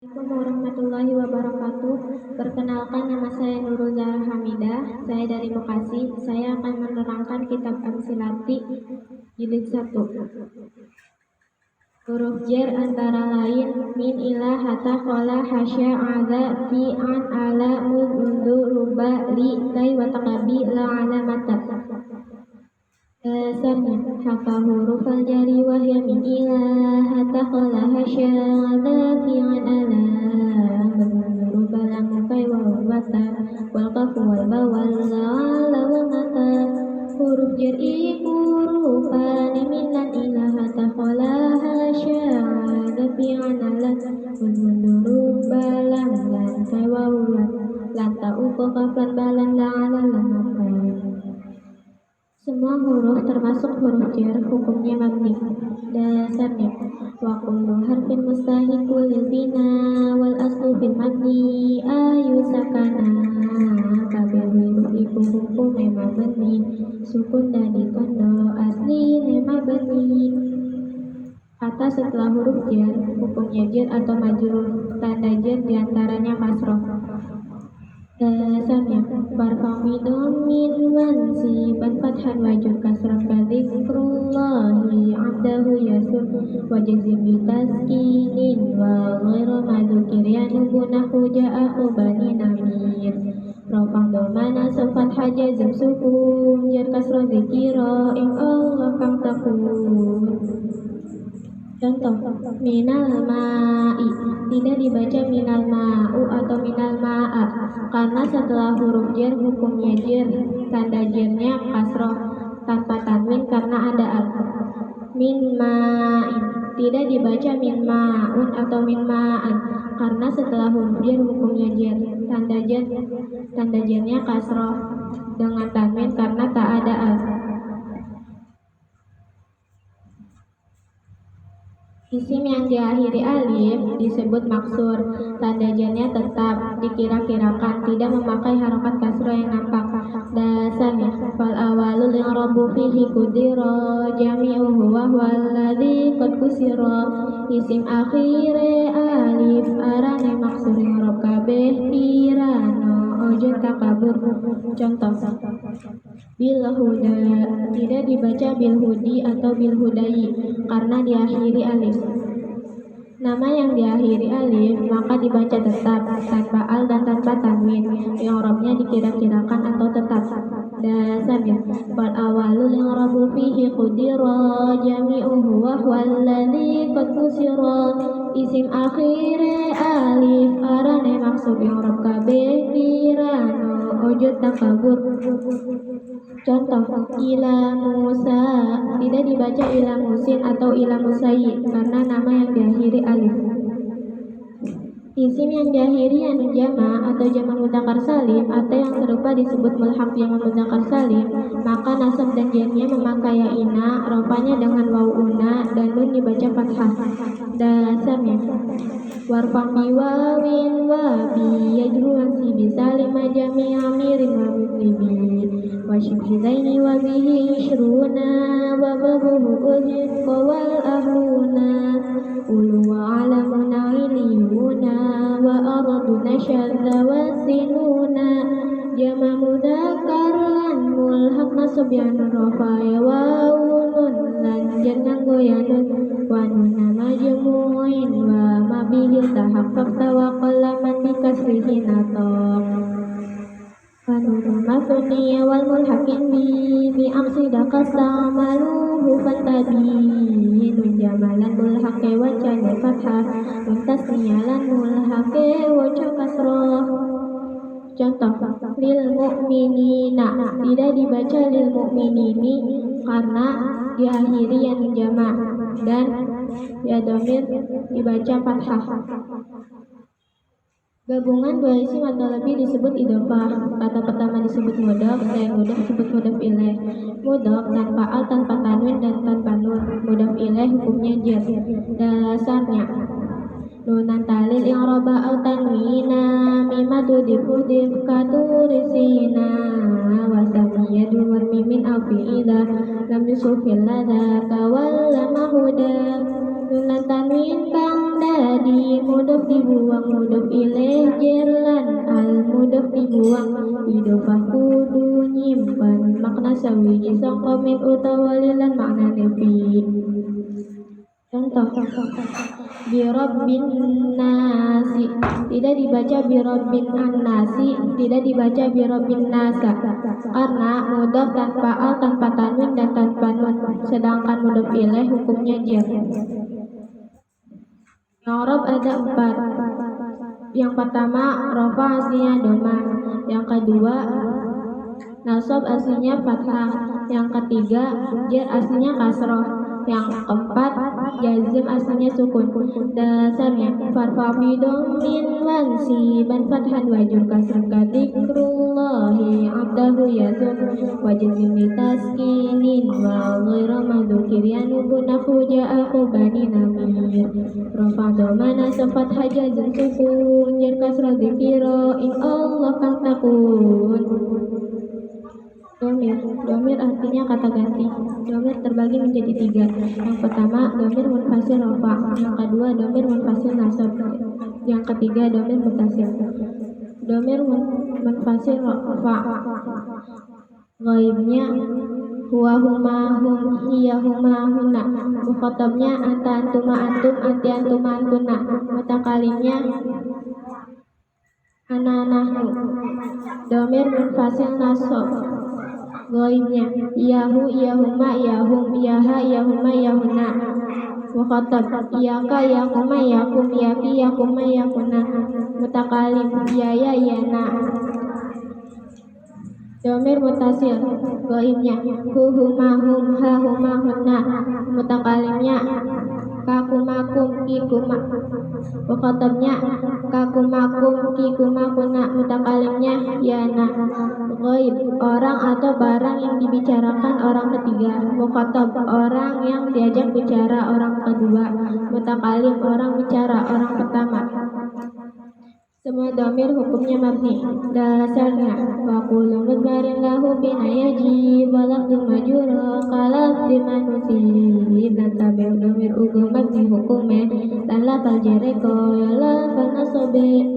Assalamualaikum warahmatullahi wabarakatuh. Perkenalkan, nama saya Nurul Zahra Hamidah. Saya dari Bekasi. Saya akan menerangkan kitab Amsilati jilid 1. Huruf jar antara lain min, ila, hatta, qola, hasya, adza, fi, an, ala, mundu, ruba, li, kai, wa taqabi, la, ala, mata. Dasarnya haka huruf al-jari wahya min, ila, hatta, qola, hasya, adza, fi, an, ala, mundu, ruba, lam, kai, wa mata, wal qafu wal ba wal la, ala, wa mata. Huruf jar iku hurufani minan, ila, hatta, qola, hasya, adza, fi, an, ala, mundu, ruba, lam, kai, wa lanta, uko, kafan, balan, la, ala, la, mata. Semua huruf termasuk huruf jar hukumnya mabni. Dasarnya wa kullu harfin mustahiqul lil bina wal aslu fil mabni ayu sakana kabeh huruf iku hukume mabni sukun dan dikondo asli mabni. Kata setelah huruf jar hukumnya jar atau majrur, tanda jar diantaranya kasroh. Dasarnya farfa min mansiban fathan wajur kasran kadzikrullahi abdahu yasur wajazim bitaskinin wa ghairu madukir yanubu nahu ja'ahu bani namir rofang domana sofat hajazim sukun jar kasran dzikira ing Allah kang takun. Contoh, minal ma'i tidak dibaca minal ma'u atau minal ma'a karena setelah huruf jar hukumnya jar, tanda jarnya kasroh tanpa tanwin karena ada al. Min ma'in tidak dibaca min ma'un atau min ma'an karena setelah huruf jar hukumnya jar, tanda jarnya kasroh dengan tanwin karena tak ada al. Isim yang diakhiri alif disebut maksur, tanda jarnya tetap dikira-kirakan, tidak memakai harokat kasroh yang nampak. Dasarnya fal awalul yang robu fihi kudiro jami'uhu wa huwaladzi qad kusiro. Isim akhire alif arane maksur yang rob kabeh kirano ojo takabur. Contoh, bil huda tidak dibaca bil hudi atau bil hudayi karena diakhiri alif. Nama yang diakhiri alif maka dibaca tetap tanpa al dan tanpa tanwin, yang robnya dikira-kirakan atau tetap. Dasarnya fal awalul yang rabu fihi qudira jami'uhu wa huwaladzi qad kusira. Isim akhire alif arane maksud yang rob kabeh kirano ojo takabur. Contoh, ila Musa tidak dibaca ila musin atau ila musayi karena nama yang diakhiri alif. Isim yang diakhiri anu jama atau jama mudzakkar salim atau yang serupa disebut mulhaq jama mudzakkar salim, maka nasab dan jarnya memakai ya ina, rofanya dengan waw una dan nun dibaca fathah. Dasarnya warfang biwawin wa bi yajruan si bisalim jami amirin wa muklibi wa syibhidaini wa bihi ishruna wa babuhu uzid wal ahluna ulu wa alamuna iliyuna wa araduna syadda wa sinuna jama mudzakkar lan mulhaq nasab yan rafaya wa unun lan jangan goyanun wa nuna majmu'in wa mabihil tahaqqaq tawaqqala man bikasrihi nataq fanunu mafniya wal mulhaqin bi aqsida qastamaluhu fantabinun jamalan mulhaqe wa jane fathah muntasniyalan mulhaqe wa kasroh. Contoh, lil mu'minina tidak dibaca lil mu'minini karena diakhiri yang jama dan ya domir dibaca fathah. Gabungan dua isim atau lebih disebut idhofah. Kata pertama disebut mudhof, selain mudhof disebut mudhof ilaih. Mudhof tanpa al, tanpa tanwin dan tanpa nun. Mudhof ilaih hukumnya jar. Dasarnya nunan talil yang roba au tanwina mimma tudif katurisina wasamiyya duwar mimin au fi'idah lam yusufil lada kawal lama huda. Nun lan tanwin kang dadi mudhof dibuang mudhof ilaih jer lan al mudhof dibuang idhofah kudu nyimpen makna sawiji sangka min utawa lilan makna nepi. Contoh Birabbin nasi tidak dibaca birabbin an-nasi, tidak dibaca birabbin nasa karena mudhof tanpa al, tanpa tanwin dan tanpa nun, sedangkan mudhof ilaih hukumnya jar. I'rab ada 4. Yang pertama rafa aslinya doma, yang kedua nasab aslinya fathah, yang ketiga jar aslinya kasroh, yang keempat jazm aslinya sukun. Dasarnya farfa min wansiban fathan wajur kasrun kadikrullahi abdahu yazun wajazim taskinin wa ghairu madukir yanubu nahu ja'ahu bani namir rafa domana sifat hajazun sukun jar kasrah dikira in Allah kang takun. Domir artinya kata ganti. Domir terbagi menjadi 3. Yang pertama domir munfasil rafa, yang kedua domir munfasil nasab, yang ketiga domir muttasil. Domir munfasil rafa ghaibnya huwa huma hum hiya huma hunna, mukhatabnya anta antuma antum anti antuma antuna, mutakalimnya ana nahnu. Domir munfasil nasab ghaibnya iyahu iyahuma iyahum iyaha iyahuma iyahuna, mukhatab iyaka iyakuma iyakum iyaki iyakuma iyakuna, mutakalim iyaya iyana. Domir muttasil ghaibnya hu huma hum ha huma hunna, mutakalimnya kakumakum kikuma, mukhatabnya kakumakum kikuma kuna, mutakalimnya yana. Ghaib orang atau barang yang dibicarakan orang ketiga, mukhatab orang yang diajak bicara orang kedua, mutakalim orang bicara orang pertama. Semua domir hukumnya mabni. Dasarnya wa kullu mudmarin lahu binayaji walafdu majura kalafdi manusib dan tabi'u domir ugu mabni hukumnya dan lafal jereko ya lafal nasobe.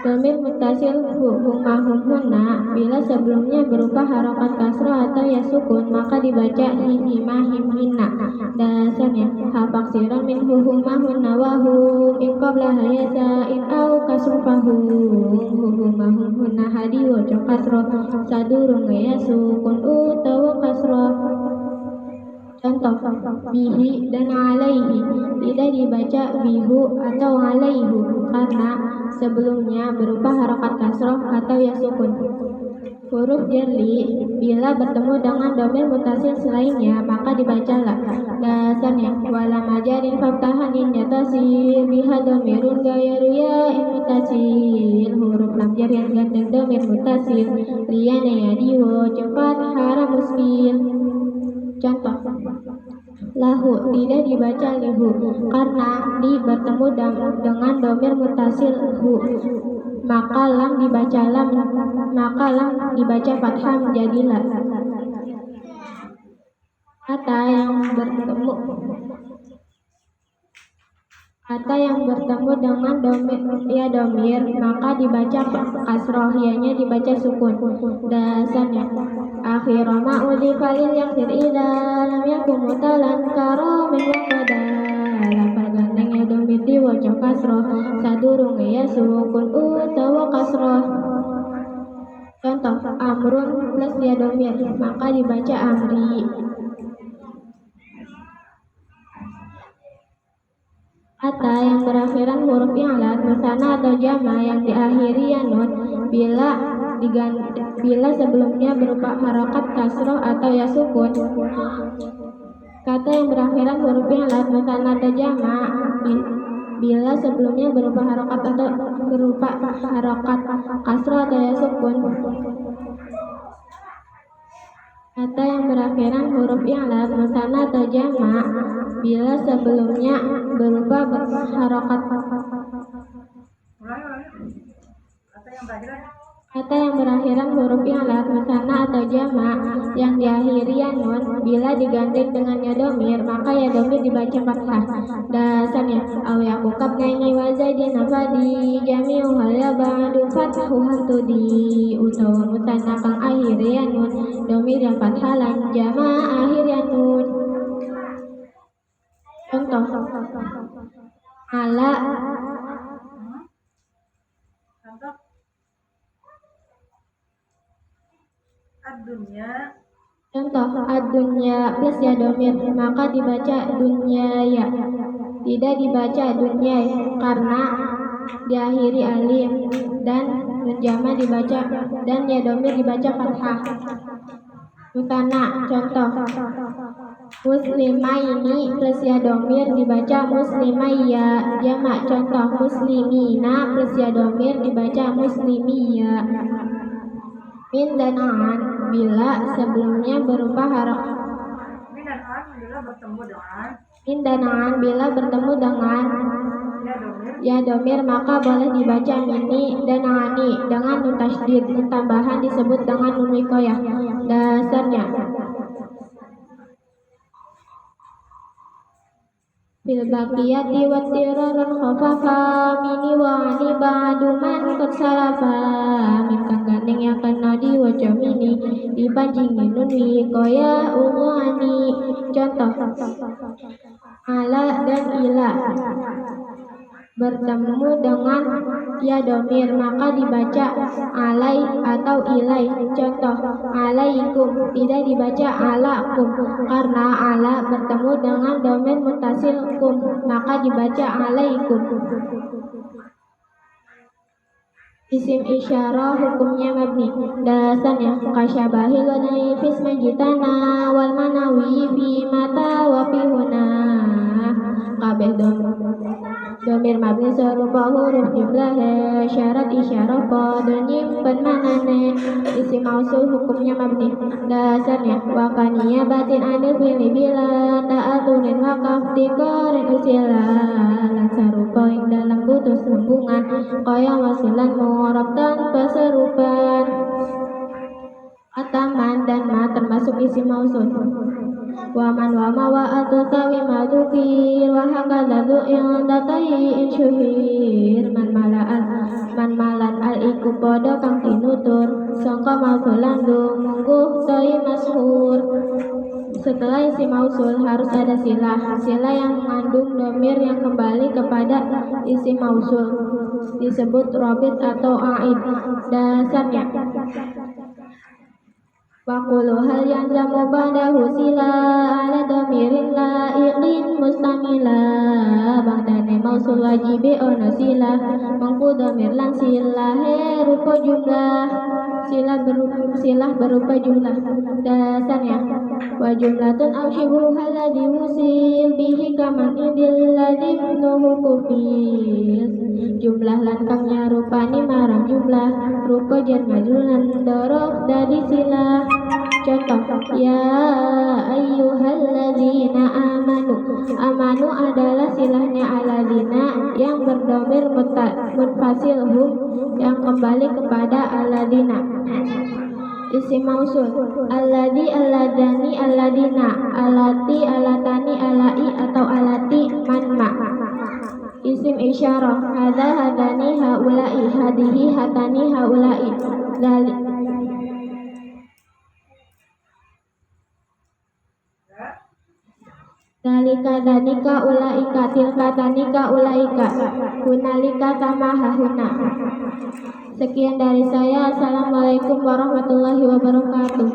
Domir muttasil huma humhunna bila sebelumnya berupa harokat kasroh atau ya sukun maka dibaca hihima himhinna. Dasarnya hafaksiran min huma hunna wa hum in qabla hayasa in au kasrufahum huma humhunna hadi wajo kasroh sadurung ya sukun utawa kasroh. Contoh bihi dan alaihi tidak dibaca bihu atau alaihu karena sebelumnya berupa harokat kasroh atau ya sukun. Huruf jarli bila bertemu dengan domir mutasil selainnya maka dibacalah. Dasarnya wala majarin faftahanin yatasir biha domirun gayaru ya mutasil. Huruf lam jar yang gandeng domir mutasil liyana ya diwo cepat haram muskil. Contoh lahu tidak dibaca lihu karena di bertemu dengan domir mutasil hu, maka lam dibaca lam, maka lam dibaca fathah menjadi la. Kata yang bertemu dengan domir maka dibaca kasroh, ianya dibaca sukun. Dasarnya akhirah ma'udhi falil yang idza lam yakun mutalan karamin wa qadala pergandeng ya domir diwaca kasroh sadurung ya sukun utawa kasroh. Contoh amrun plus ya domir maka dibaca amri. Kata yang berakhiran huruf i'lad musanna atau jama yang diakhiri ya nun bila sebelumnya berupa harokat kasroh atau ya sukun. Kata yang berakhiran huruf i'lad musanna atau jama bila sebelumnya berupa harokat atau berupa harokat kasroh atau ya sukun. Kata yang berakhiran huruf i'lad musanna atau jama bila sebelumnya berupa harokat Kata yang berakhiran huruf i'lad musanna atau jama yang diakhiri ya nun bila digandeng dengan ya domir maka ya domir dibaca fathah. Dasarnya aw yakukab naini wa zaidin fadi jami'u hal ya ba'du fathu hatudi utawa musanna kang akhiri ya nun domir yang fathah lan jama akhir ya nun. Contoh ala ad-dunya. Contoh ad-dunya plus ya domir maka dibaca dunya ya, tidak dibaca dunya karena diakhiri alif dan nun jama dibaca dan ya domir dibaca fathah. Mutana contoh muslimaini plus ya domir dibaca muslimaya jama contoh muslimina plus ya domir dibaca muslimia. Min dan an bila sebelumnya berupa harok. Min dan an bila bertemu dengan. Min dan an bila bertemu dengan ya domir maka boleh dibaca mini dan ani dengan nun tasydid. Tambahan disebut dengan nun wiqayah. Dasarnya bil baqiyati wa tirarun khafafa mini wa ani ba'du man qad salafa min kang gandeng yang kena di wajah mini dipancingin nun wiqayah ani. Contoh ala dan ila bertemu dengan ya domir maka dibaca alai atau ilai. Contoh alaikum tidak dibaca alakum karena ala bertemu dengan domir muttasil kum maka dibaca alaikum. Isim isyarah hukumnya mabni. Dasarnya kasyabahil wanai fis majitana wal manawi fi mata wa fi huna kabeh domir mabni serupa huruf jumlah syarat isyarah qadun nyimpen manane. Isim mausul hukumnya mabni. Dasarnya wakaniya batin anil fili bila ta'atunin wakaf dikorin usila lan sarupa ing dalam putus hubungan kaya wasilan mu'rab tanpa serupan. Ataman dan ma termasuk isim mausul. Waman wama wa atukawi madukir wa hakadha du'in datai insyuhir man malan al iku podo kang tinutur sangka mausulan mungguh toi masyhur. Setelah isim mausul harus ada silah yang mengandung domir yang kembali kepada isim mausul disebut robit atau aid. Dasarnya Wakulu hal yang jamu ba'dahu sila ala domirin la'iqin mustamila ba'dane mausul wajibi ono sila mangku domir lan sila rupa jumlah silah berupa jumlah. Dasarnya wa jumlatun aw syibuh alladhi musil bihi kaman idil ladhi nuhu kufil jumlah lan kang nyarupani marang jumlah rupa jar majrur lan dorof dari silah. Contoh ya ayyuhalladzina amanu adalah silahnya alladzina yang berdomir munfasil hum yang kembali kepada alladzina. Isim mausul alladzi alladani alladina alati alatani alai atau alati manma. Isim isyarah hadza hadani haulai hadihi hatani haulai dalika danika ulaika tilka tanika ulaika hunalika tamaha huna. Sekian dari saya. Assalamualaikum warahmatullahi wabarakatuh.